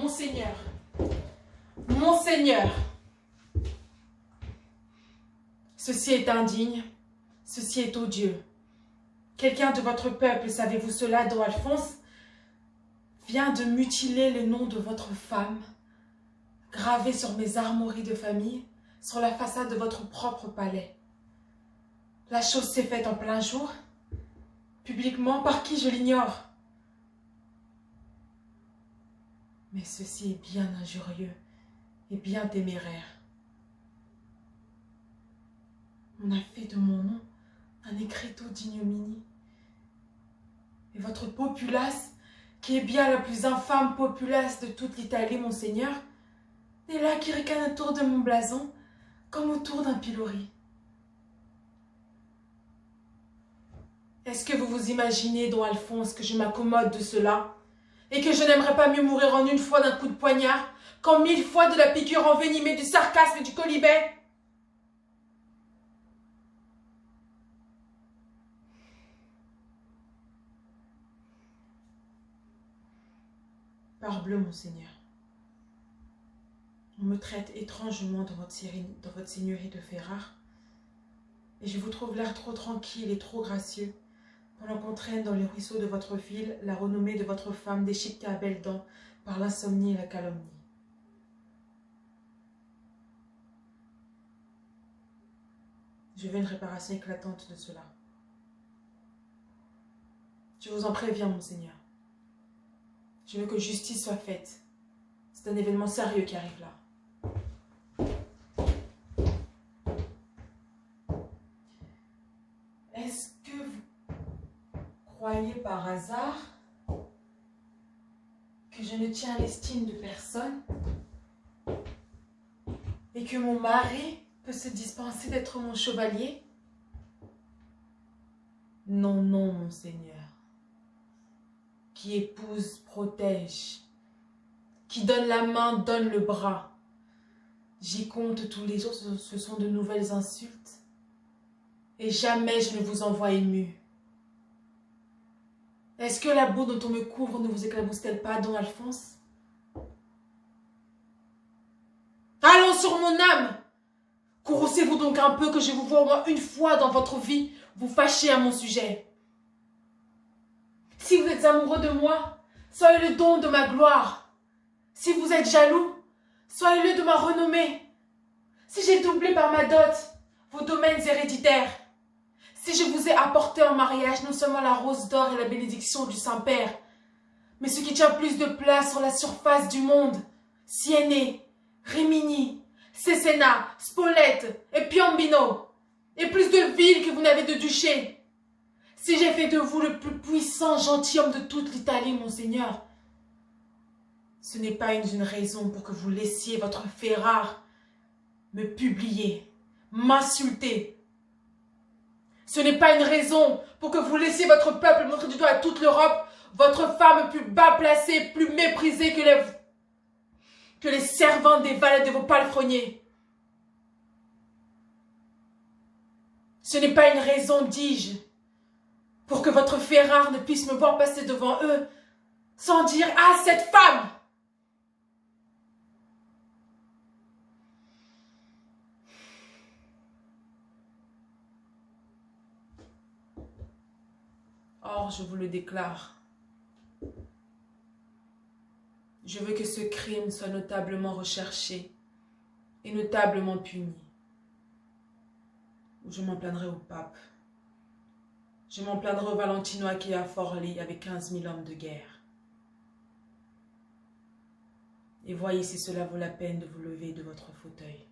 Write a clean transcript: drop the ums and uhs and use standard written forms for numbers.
Monseigneur, Monseigneur, ceci est indigne, ceci est odieux. Quelqu'un de votre peuple, savez-vous cela, Don Alphonse, vient de mutiler le nom de votre femme, gravé sur mes armoiries de famille, sur la façade de votre propre palais. La chose s'est faite en plein jour, publiquement, par qui je l'ignore. Mais ceci est bien injurieux et bien téméraire. On a fait de mon nom un écriteau d'ignominie. Et votre populace, qui est bien la plus infâme populace de toute l'Italie, monseigneur, est là qui ricane autour de mon blason, comme autour d'un pilori. Est-ce que vous vous imaginez, Don Alphonse, que je m'accommode de cela, et que je n'aimerais pas mieux mourir en une fois d'un coup de poignard, qu'en 1000 fois de la piqûre envenimée du sarcasme et du colibet? Parbleu, monseigneur, on me traite étrangement dans votre seigneurie de Ferrare, et je vous trouve l'air trop tranquille et trop gracieux, pendant qu'on traîne dans les ruisseaux de votre ville la renommée de votre femme déchiquetée à belles dents par l'insomnie et la calomnie. Je veux une réparation éclatante de cela. Je vous en préviens, monseigneur. Je veux que justice soit faite. C'est un événement sérieux qui arrive là. Est-ce que vous croyez par hasard que je ne tiens l'estime de personne et que mon mari peut se dispenser d'être mon chevalier? Non, non, monseigneur. Qui épouse, protège. Qui donne la main, donne le bras. J'y compte tous les jours, ce sont de nouvelles insultes. Et jamais je ne vous envoie ému. Est-ce que la boue dont on me couvre ne vous éclabousse-t-elle pas, Don Alphonse? Allons sur mon âme! Courroucez-vous donc un peu que je vous vois au moins une fois dans votre vie vous fâcher à mon sujet. Si vous êtes amoureux de moi, soyez le don de ma gloire. Si vous êtes jaloux, soyez-le de ma renommée. Si j'ai doublé par ma dot vos domaines héréditaires, si je vous ai apporté en mariage non seulement la rose d'or et la bénédiction du Saint-Père, mais ce qui tient plus de place sur la surface du monde, Sienne, Rimini, Cesena, Spolète et Piombino, et plus de villes que vous n'avez de duché. Si j'ai fait de vous le plus puissant gentilhomme de toute l'Italie, monseigneur, ce n'est pas une raison pour que vous laissiez votre Ferrare me publier, m'insulter. Ce n'est pas une raison pour que vous laissiez votre peuple montrer du doigt à toute l'Europe votre femme plus bas placée, plus méprisée que les servantes des valets de vos palefreniers. Ce n'est pas une raison, dis-je, pour que votre Ferrare ne puisse me voir passer devant eux sans dire « Ah, cette femme !» Or, je vous le déclare, je veux que ce crime soit notablement recherché et notablement puni. Ou je m'en plaindrai au pape. Je m'en plaindrai au Valentinois qui est à Forlì avec 15 000 hommes de guerre. Et voyez si cela vaut la peine de vous lever de votre fauteuil.